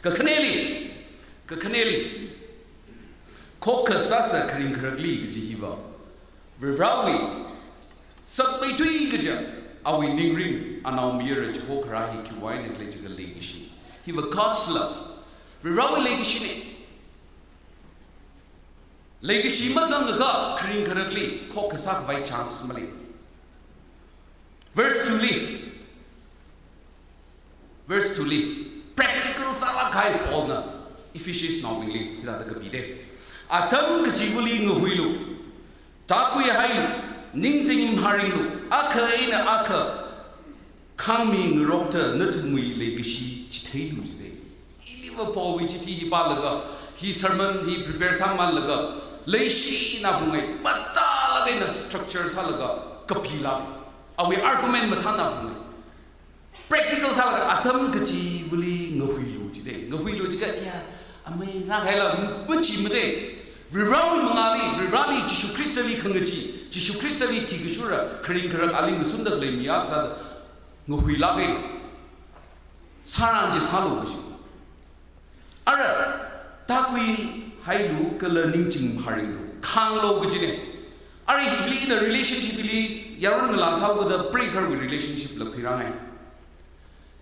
Kakaneli, Kokasasa Karin Kragli Jiva, Virawi, Subway Tweegaja, our Ningrin, and our mirror Khokharum Kiwine and Legical Legacy. He was God's love. Virawi Legacy. Legacy Mazanga, Karin Kragli, Kokasak by chance Malay. Verse 2. Practical Salakai Polna. Efficiency normally, rather Gabide. Atam Kajivuli Nguilu. Takuya Hailu. Ningsing Harilu. Aka in Aka. Coming Rota Nutumui Legacy Chitailu today. Liverpool which he balaga. He sermon, he prepares some malaga. Leishi Nabunga. Batala in the structures halaga. Kapila. Our argument Matana. Practical Salaga. Atam Kajivuli Nguilu today. Nguilu today. Yeah. Amay Rahela Buchi Made. Virali Mangali, Virali Jishu Christali Kangaji, Jishu Christali Tigashura, Karin Karak Aling Sunda Lemiaxa, Nuhilage Saran Jisalo. Ara Takwi Hailu Kala Ninjing Haringu, Kanglo Gajine. Are he in a relationship? Yaron Lansau with a breaker with relationship Lapiranga.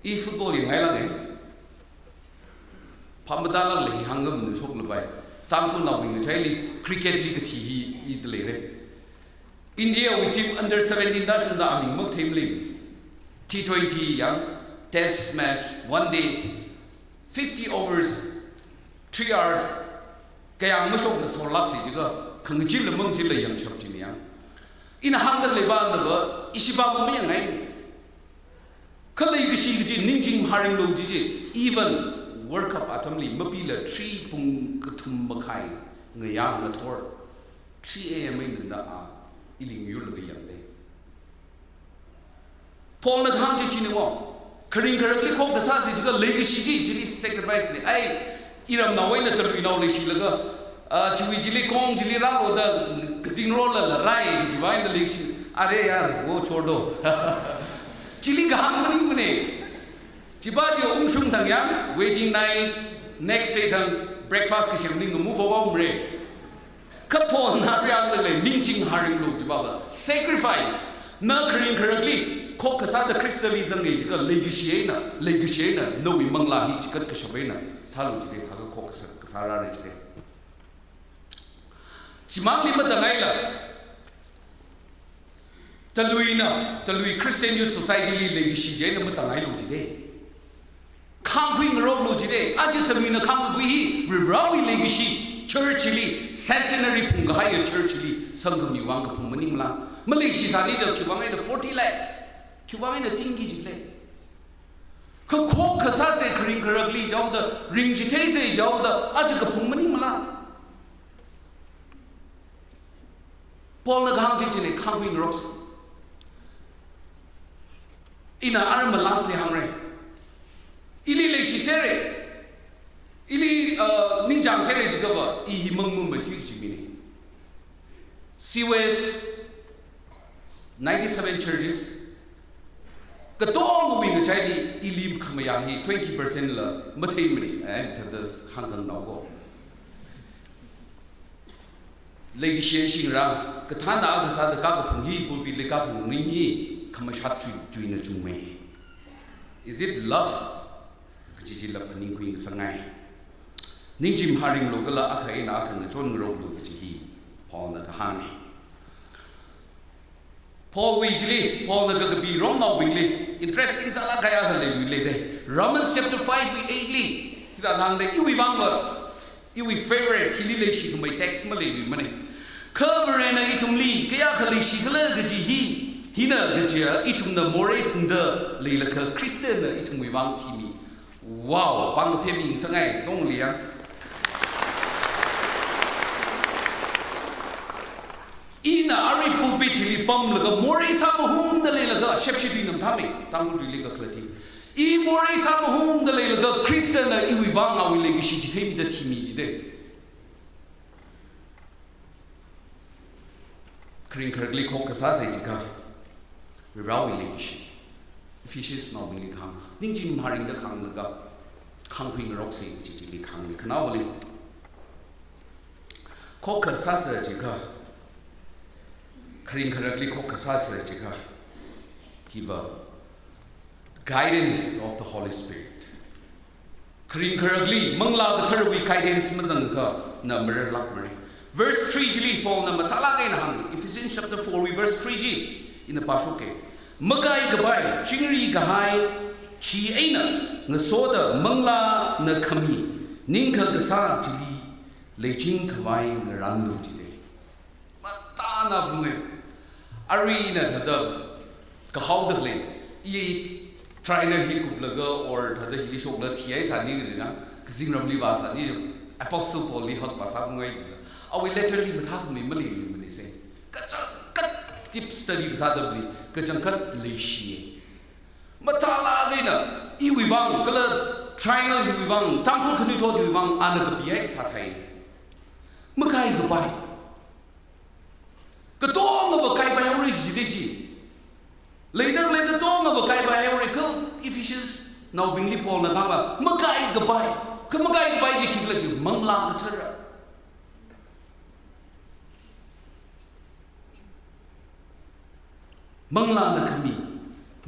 If football in Ireland. Pamadala lay hangum in the Soklabai. Tampu now in the Chile, cricket league tea eat later. India with team under 17 national army, Mok team lim. T20 young, test match, 1 day, 50 overs, 3 hours. Kayang Mashok the Solaxi, Kangajil among Jilla young shop Jillian. In a hundred Leban, Ishibabu Yang. Kalagashi, Ninjing Haring Lo even. Work up atomly, Mabila, 3 Pung Katum Makai, Ngathor, 3 a.m. in the Iling Yula young day. Paul Nagamji Chiniwa, Karin correctly called the sausage, legacy, Jilly sacrifice the Iram Nawena Terminal, Shilaga, Jili Kong, Jili Rao, the casino roller, Rai, divine the legacy, Are, wo Chordo. Chili Gahamani. Chibajo Umshum Tangyang, waiting night, next day, breakfast kishing, move over Mre. Kapon, Narian, Ninjing Haring Lu, Jibaba. Sacrifice, Mercury correctly, Kokasa the crystalism, Legasiana, no Mangla, Hichikat Kashabena, Salut, Kokasa, Kasara Rich Day. Chimali Madalaila Talui Christian Youth Society, Legasiana Matalailu today. Kanguing Road today, Ajitamina Kangui, Rirawi Legacy, Churchly, Centenary Pungahaya Churchly, Sangam Yuanga Pumanimla, Malaysia Sanija, Kiwanga 40 lakhs, Kiwanga Tingi Jile. Kako Kasase Karin Karagli, Jawda, Ring Jitese, Jawda, Ajaka Pumanimla. Paul Nagamji in a Kanguing Rocks. In an arm lastly hungry. Ili Lexi Sere Ili Ninjang Sere Jigaba, Ihi Mungmum, Hugh Seaways 97 churches. The door moving the Chadi Ilim Kamayahi 20% la Matamini and the Hankan Nago. Legislation Ra Katana Agasa the Gagapungi will be Legafu Nini Kamashatu during the Jume. Is it love? Jila Paning Sangai. Ninjim Haring Logala Akaina and the John Road, which he, Paul Natahani. Paul Weasley, Paul Nagabi, Roma Willie, interesting Salakaya Lady. Romans chapter 5, we 8 Hidanande, Iwivanga, Iwi favorite, Hililishi, my text Malay money. Cover and Itumli, Kayakali, Shigala, the Jihi, Hina, the Jia, Itum the More, the Lilaka, Christian, Itum Wivang Timi. Wow, Bang Pemi in Sangai, don't Lia. Ina Ari Pubitili Bum like a Mori Samahum the Laylaga, Shepshipinum Tami, Tamu Liga Clati. E Mori Samahum the Laylaga, Christian, Iwivanga will legacy Tami the Timi today. Kring Kergli Kokasazika, Virawi legacy. Fishes not being come. Ninjim Haring the Kangaga. khang ping rok se chi chi li khang ni khana wali khokha sa sa chi kha khring kharak li khokha sa sa chi kha give a guidance of the Holy Spirit khring kharak li mangla the third guidance mazang kha na mer lak mer verse 3 ji li Paul na matala ga na hang Ephesians chapter 4 verse 3 ji in the pasuk ke magai gabai chingri gahai chi aina na soda mangla na khami ningkha gasa chili leching khwai na ranlu chile mata na bunge ari na da ka how the le I trainer hi kublaga or da hi shokla thiai sa ni ga kzingram li ba sa ni apostle Paul li hak ba sa ngai ji awi literally matha mi mali mi se ka kat tip study sa da bli ka changkat le shi matala gina iwibang kala triangle iwibang tangkul khni tho iwibang ana ka biai sa thai makai ka bai ka tong of kai bai ori ji de ji later ka tong of kai bai ori ka Ephesians now bingli Paul na ka makai ka bai ka makai ka bai ji khikla ji mangla ka thara mangla na khami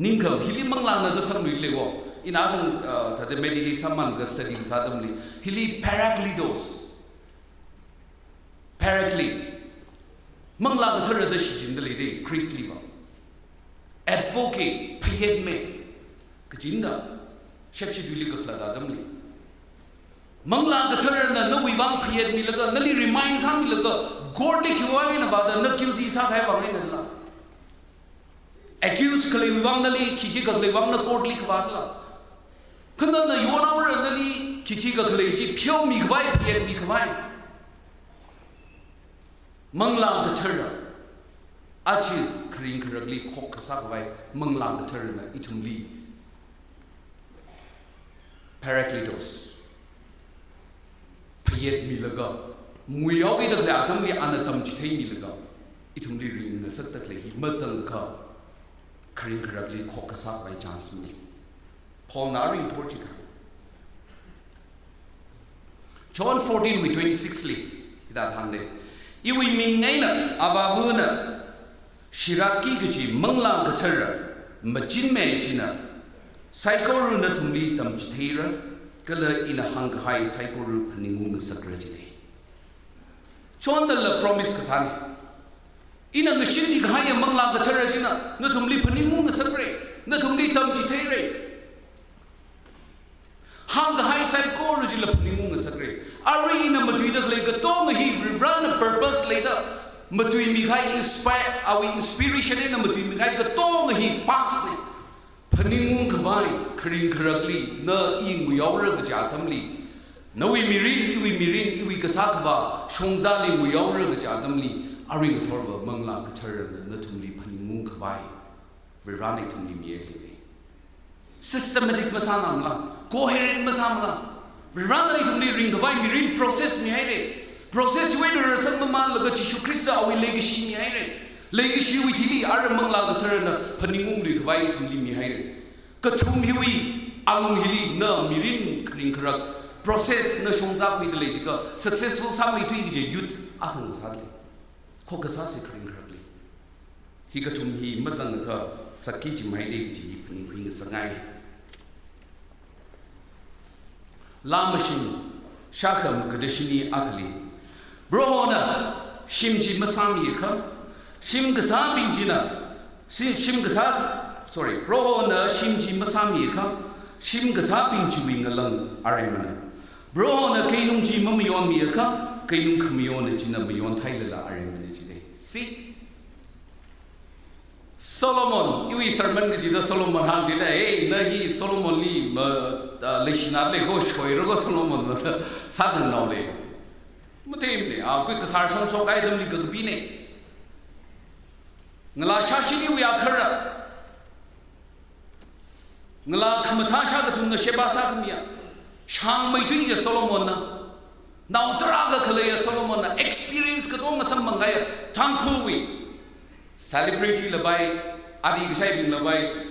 Ninka, hili manglana the some lewo. In Adam, the meditate someone the study suddenly. Hili paraklidos. Parakli. Mangla the third the shijin the lady, creek liver. Advocate, payed me. Kajinda. Shepshi Dulika Cladadamli. Mangla the third and no we want payed me laga. Nali reminds him laga. Gordic Huawin about the Nakil Disa have a accused Kalivang Nali, Kikika Kalivang na court leak vatla. Kandana Yona Nali, Kikika Kaleji, pure Mikvai, Piet Mikvai. Mangla the Terra. Achi, Karin Karagli, Kokasavai, Mangla the Terra, Itumli. Paraklitos. Piet Milaga. Muyogi the Latamli Anatam Chite Milaga. Itumli ring the Satakli, Mazan Ka. Karin Karagli Kokasa by chance me. Paul Naring Torchica. John 14 with 26ly. That hande. Iwi Mingana, Avavuna, Shiraki Gaji, Mangla Gatera, Majin Majina, Psychoru Natumli Tamchitera, Gala in a hung high Psychoru Paningun Sacragity. John the promise Kasani. In a machine, high among la Terragina, not only Panimun the Sabre, not only Tamchitere. Hang the high side courage in the Panimun the Sabre. Arena Madrid like a tongue, he run a purpose later. Matui Mikai inspire our inspiration in a Matui Mikai, the tongue he passed it. Panimun Kavai, Karin Karagli, no in we over the Jatamli. No we mirin, we Kasakava, Shonzali, we over the Jatamli. Aring Torva, Mangla, Kater, Natumli, Panimun Kavai, Veronic Tumli. Systematic Masanamla, coherent Masamla, Veronic Tumli ring Kavai, Mirin process me. Process to enter some man like Chishu Christa, we legacy me. Legacy with Tilly, Aramangla, the turn, Panimun, Kavai Tumli me. Katum Hui, Alum Hili, no, Mirin, Krinkarak, process, no Shonzak with the Legica, successful family to youth, Ahan sadly. Kokasasi Krinkrabli. He got to me, Mazanga, Sakiji, my lady, Queen Sangai. La machine, Shakam, Kadeshini, Akali. Brohona, Shimji Masami, Shim Gasabi Jina, Shim Gasa, sorry, Brohona, Shimji Masami, Shim Gasabin chewing along Aramana. Brohona, Kainumji Mamion Miaka, Kainum Kamion, Jina Mayon Taila Aramana. See? Solomon, you sermon the Solomon hunted, Nahi Solomon Lee, Lishinale Gosh, Rogo Solomon, Southern Nole. Mutamne, our quick Sarson so item legal bine. Nala Shashini, we are Kara. Nala Kamatasha to the Sheba Sakamia. Shang my twin Solomon. Now Draga Kalea Solomon experience Kadoma Samangaya Tankuwi. Celebrity Labai, Adi Saibin Labai,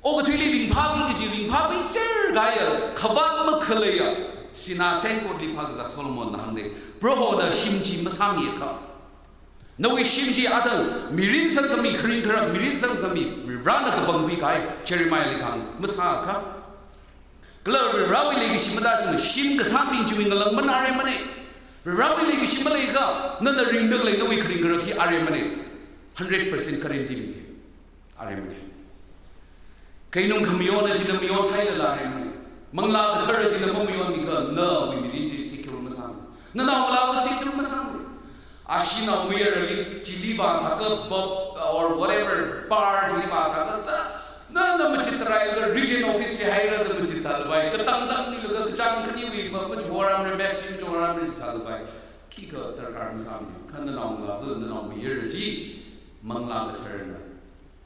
Ogatili Limpagi, Limpabi, Sir Gaya, Kavam Kalea, Sina Tanko Lipaga Solomon Hande, Brohoda Shimji Masamiaka. No way Shimji Adam, Mirin Sankami, Krinker, Mirin Sankami, we run at the Bangwikai, Jeremiah Likan, Masaka. Glory Rawi Shimada's Shim Kasami doing a long Manare. Rawi Shimalega, none the ring the like no way Krinker, Aremane, 100% current team. Aremane. Kainung Kamiona Jinamion Thailand, Mangla the turret in the Momion because no, we need to secure Masam. No, allow secure Masam. Ashina wearily, Chiliba Saka, Bob, or whatever bar Chiliba Saka. None of the Machitra, the region office, the higher the Machisalbai, the Tangani, the Chankani, much more I'm remessing to our Salbai. Kika, the Karmsam, Kandanong, Vildanong, Yerji, Mangla the turner.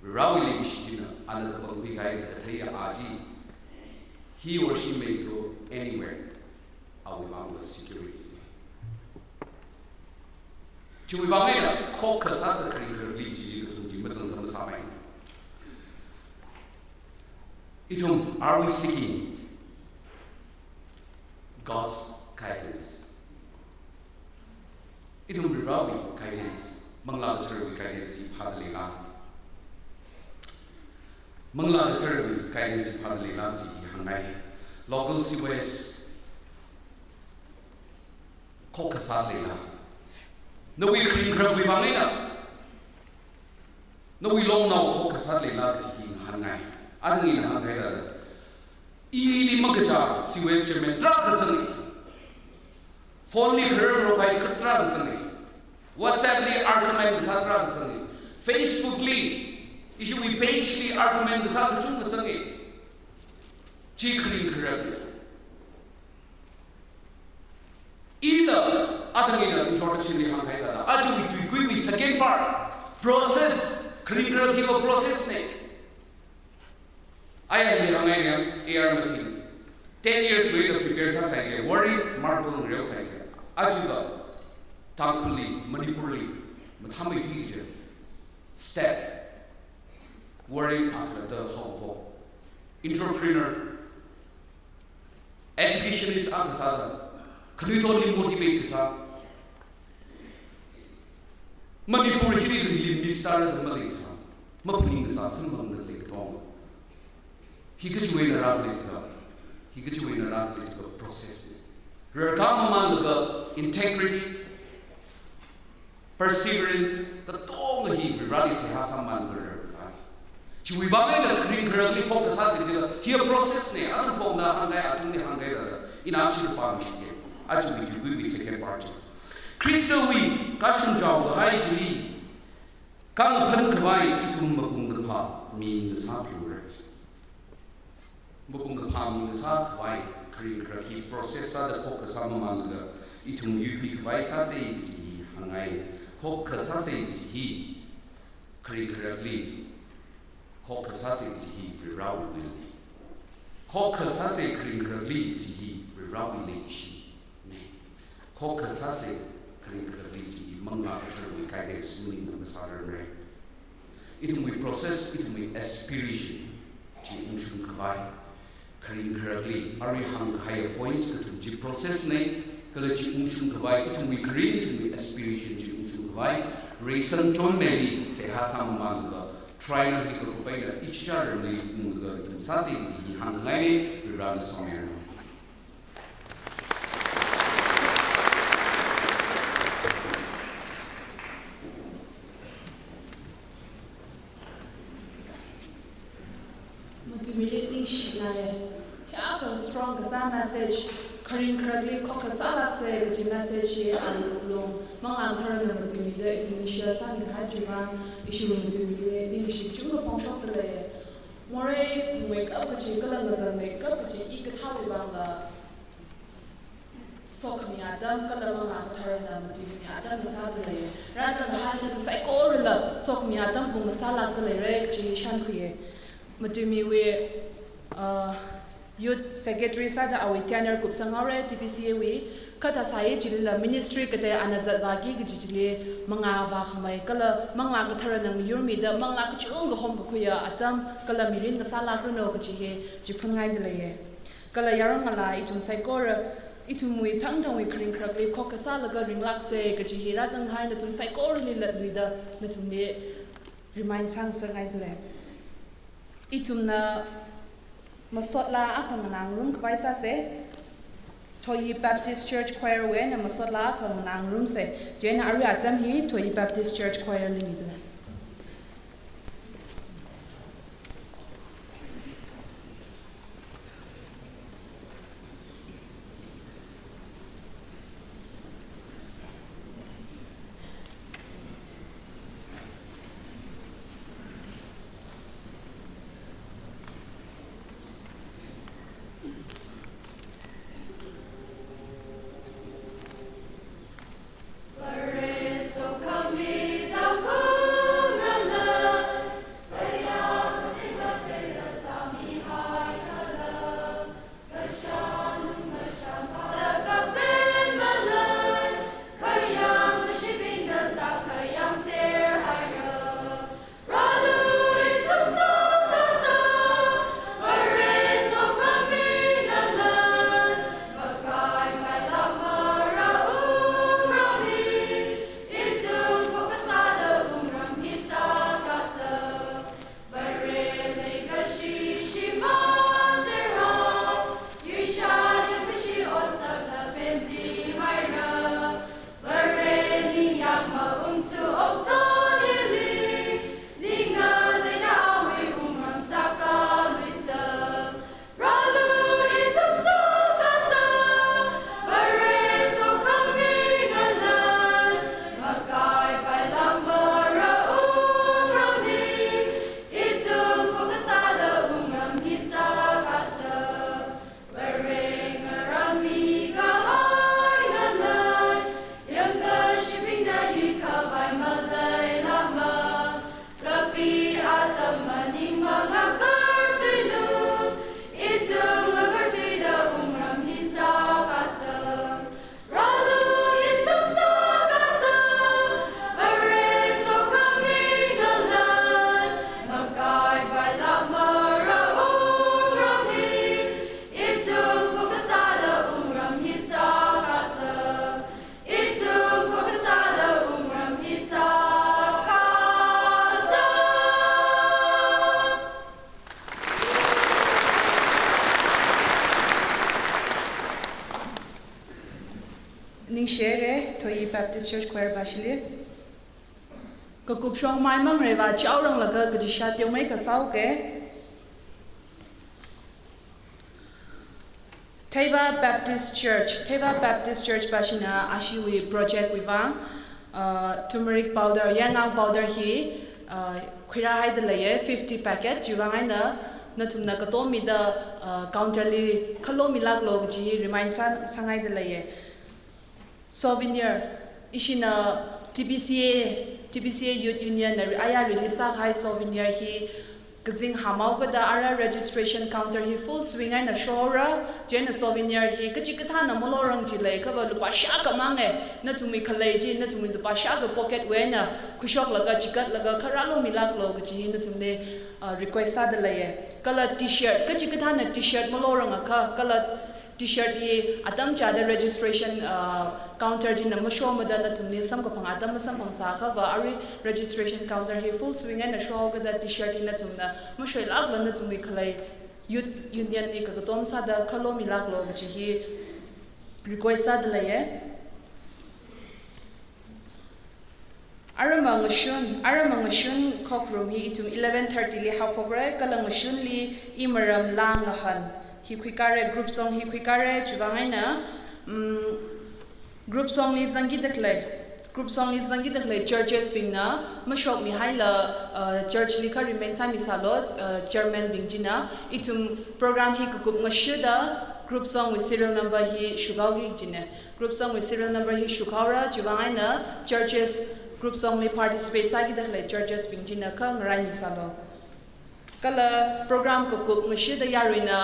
Rawili Shina, and the Bangigai, Kataya Aji, he or she may go anywhere. I will want the security. Chuivanga, Caucus as a critical legion to Jimaton Kamasame. Itum, are we seeking God's guidance? Itum, Rawi guidance, Mangla the guidance, Padalila. Mangla the terrible guidance of Padley Lamji Hangai, local seaways, Cocasalila. No, we clean crab with Amena. No, we long now Cocasalila Hangai. I don't need Hangai. Ili Magaja, seaways German, Dragasani. Fondly her by Dragasani. WhatsApp Lee argument is Dragasani. Facebook Lee. Issue we page the argument the South Chunga Sangi. Chickling correctly. Either Atanina introduction the Hankaida, Achu to agree with second part. Process, curricular keep a process neck. I am the Hungarian air material. 10 years later, prepares us like a worried marble real cycle. Achuga, Tankuli, Manipuri, Matami teacher. Step. Worrying after the whole entrepreneur, education is Agasada. Can you only motivate this up? Manipur Hili started the Malaysia, Mapping the Sassan on the Lake Tom. He gets you in a rabbit, he gets you in a rabbit process. Rakamamandaga, integrity, perseverance, the Tom he rallies Hasaman. We value the green currently focus as here process ne other form Hangai Atuni Hangai in actual partnership. Actually, to good be second party. Crystal we, Kashun Jow, the high G. Kang Pen Kawai, Itum Mabunga means half your Mabunga means half why green currently process the focus among Itum Yuki Kawai Sase, Hangai, focus Sase, he green currently. Caucasase he Rawi will be. Caucasase crinkerly he Rawi Lake. Caucasase crinkerly Manga we guidance in the southern rain. It will be process, it will be aspiration. Jim Kawai, crinkerly, Ari Hang higher points to process name, Kalachi Unshun Kawai, it will be created to be aspiration Jim Kawai, Rayson John Melly, Sehasam Manga. Triennial he could combine each other to Sasi, he Hangani, we run somewhere. Motivating Shilaya. Here a strong message. Karin Kragli Kokasala say the message and long Mangan Motivated in the Shia Sani Hajima issue Motivated English Junga Pongshop the layer. Moray wake up a chicalas and make up a Ikatawibanga Sokmiadam Kalamanga Tarana Motiviadam the Saturday. Rather than hand to Psychorilla Sokmiadam Pungasala the Lere Shankuye. Matumi we youth secretary sada awi tenor kup sangore TBCA we kata sai jilila ministry kate anazat bagi gijile manga ba khamai kala manga ka tharanang yurmi da manga ka chung ga hom ka khuya atam kala mirin ka sala kruno ka jihe jiphun ngai de leye kala yarang ala itum sai kor itum wi thang thang wi kring krak le khok ka sala ga ring lak se ka jihe ra jang hai na tum sai kor li lat wi da na tum ne remind sang sang ngai de le itum na masot la akang nang room ka paisa se Toyi Baptist Church Choir we na masot la akang nang room se jena ari atam hi Toyi Baptist Church Choir li ni Shere Toyi Baptist Church Choir Bashili ka kupshong mai mang reva chaurang laga ka jisha tyo mai ka sau ke Teva Baptist Church Bashina Ashiwi project wivang turmeric powder yangang powder hi khira hai de laye 50 packet jiwang na natumna ka to mi da counterly khalo milak log ji remind sangai de laye souvenir ishina TBCA Youth Union na aya release high souvenir hi kazing hamau ga da ara registration counter hi full swing ai na shora jena souvenir hi kachikatha na molorang ji le ka ba lupa sha ka mange na tumi khalai ji na tumi lupa sha ga pocket we na khushok laga chikat laga kharalo milak log ji na tumne request sa da le kala t-shirt kachikatha na t-shirt molorang ka kala t-shirt hi atam cha da registration counter ji na masho mada na tumne sam ko phang atam sam phang sa ka ba ari registration counter hi full swing and show ga da t-shirt hi na tumna masho lag la na tumi khalai youth union ni ka tom sa da khalo milak lo ji hi request sa da ye aramang shun Khokharum hi itum 11:30 li ha progre kalang shun li imaram lang han hi kwikare group song hi kwikare chubangai na group song ni zangi dakle churches ping na mashok mi haila church likha remain sa misalo chairman bingjina itum program hi kukup ngashida group song with serial number hi shugaugi jine group song with serial number hi shukaura chubangai na churches group song ni participate sa gi dakle churches bingjina ka ngai misalo kala program kukup ngashida yarina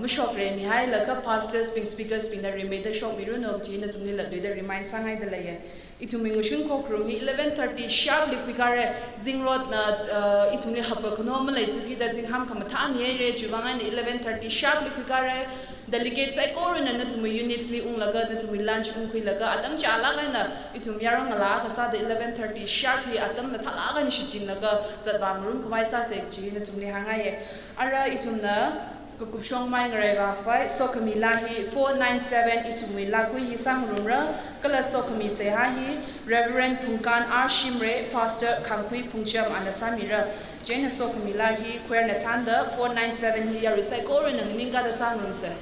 mu shop re mi hai la ka pastors ping speakers ping da remade the shop mi ru no ji na tumni la de remind sangai da la ye ituming ushun Khokharum 11:30 sharp liquikare zing road na itumli hapka khono ma lai chuki da jing ham khama tha ni re juwangai 11:30 sharp liquikare delegates ai korun na tumu units li ung laga na tumu lunch ung khui laga atam chala ga na itum yarang la ka sa 11:30 sharp hi atam na thala ga ni shichin laga zatbang room khwai sa se chi na tumli hanga ye ara itum na Kukupshong mai ngarai ba fai sokami lahi 497 itumui lagui hi sang rumra kala sokami se ha hi Reverend Pungkan R Shimre Pastor Khangkhui Pungcham anasamira Jena sokami lahi kwer na tanda 497 hi yari sai korin ng ninga da sang rum se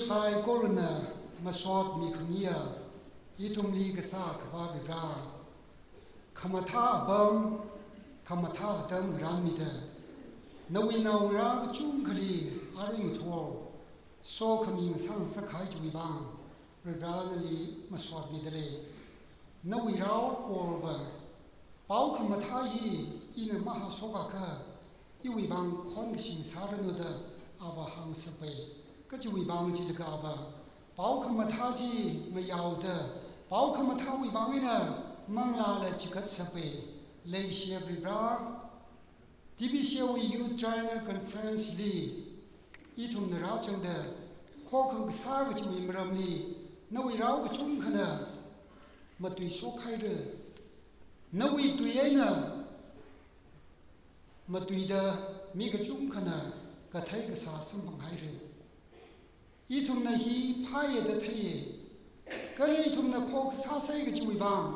sai corona masot mi khnia itum li ga sa khwa bi ra khamatha bam khamatha dam ran mi da nawi naw ra chung khali aring thor so khami sang sa khai chu bang ra li masot mi dale nawi ra por ba pau khamatha hi in maha soka ka iwi bang khon sing saranu da awa hang sa pe ka chu bang chi ka ba pau khamatha ji ma yaw da pau khamatha wi bang ina mangla la chi kat sa pe le she bri bra TBCA we youth Triennial conference li itum na ra chang da kho khang sa ga chu mi mram li na wi raw ga chung khana ma tui so khai re na wi tui ai na ma tui da mi ga chung khana ka thai ga sa sam bang hai re itum na hi phai da thai ka le itum na kho sa sai ga chu bang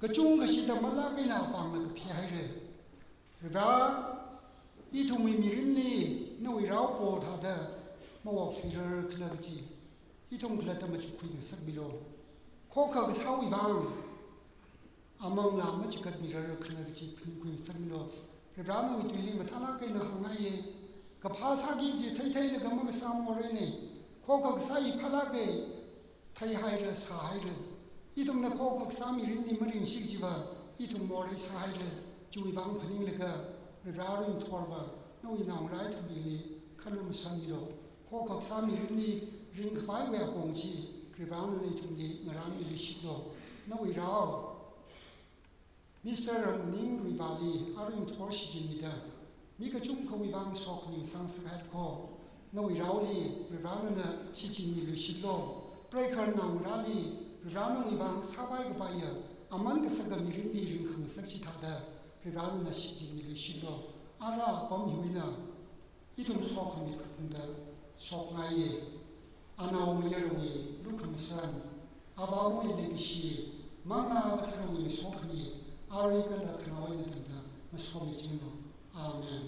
ka chung ga shi da ma la ga na bang na ka phi hai re ra itum mi mirin li na wi raw po tha da ma wa fi re khla ga ji itum khla ta ma chu khui sak bi lo kho kha ga sa wi bang among la ma chi kat mi re khla ga ji phin khui sak bi lo ra na wi tui li ma tha la kai na ha ngai ye ka pha sa gi ji thai thai le ga ma sa mo re ne kho kha ga sa i pha la ge thai hai re sa hai re itum na kho kha sa mi rin ni ma ring shi ji ba itum mo re sa hai re chui bang phaning le ga ra ring thor ba no i naw rai thu bi li khalum sam mi lo kho kha sa mi rin ni ring khwai we pong chi ri ba na ni thum li ngarang li shi lo no i ra Mr. Ning Ribali aring thor shi jin mi da มีกระจุ่มขวิบางสอกหนึ่งสังสกัดคอนวิราวลีร้านนั้นชิจินมีลุชิโลเปรย์ขันนางราลีร้านวิบางสบายกับไปอามันก็สักมีรินดีริงขังสักชิตาเดร้านนั้นชิจินมีลุชิโลอาราปมหิวินาอีทุ่มสอกมีคุณเดสอกไงอาณาวมียรวีลูกคำสันอาบาวมีเลบิชีมังนาบัตรวีสอกมีอาริกันลักนาวในตันดามาสอมิจิโนอาเมน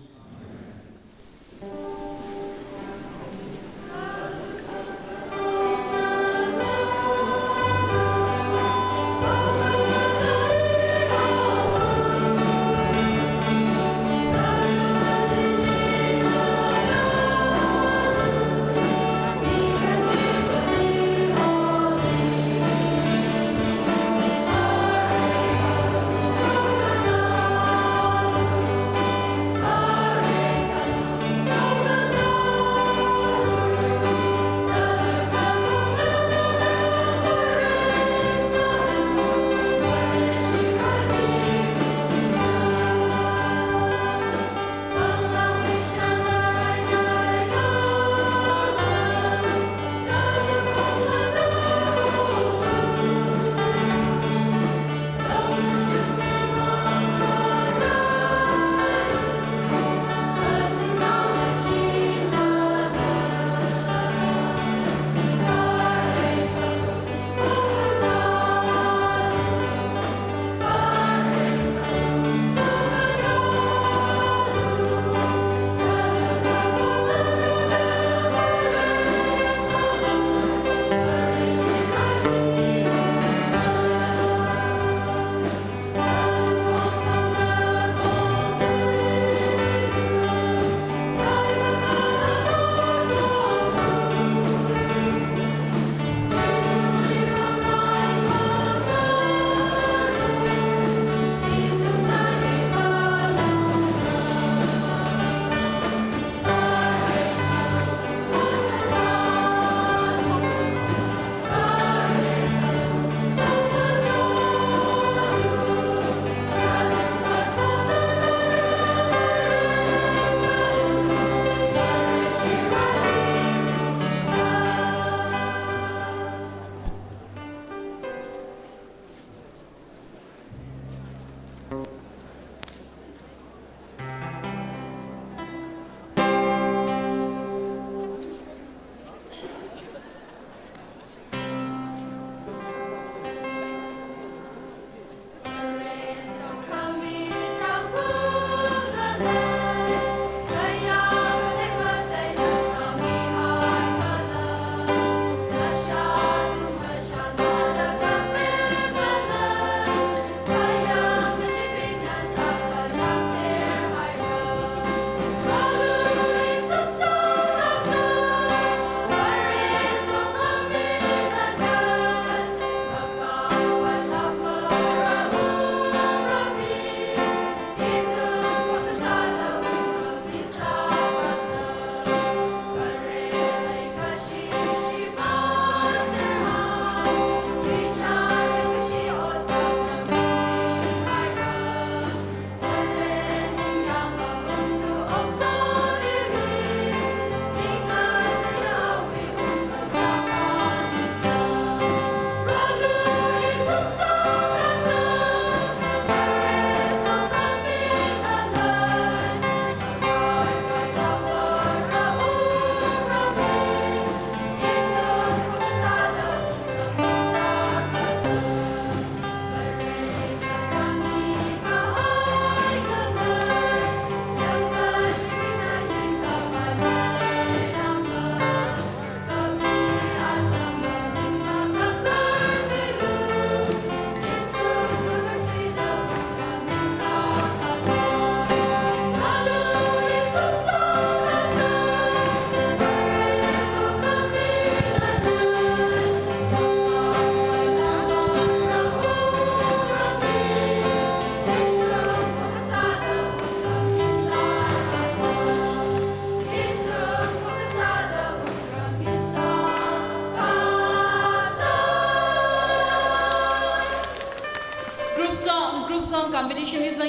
Group song competition is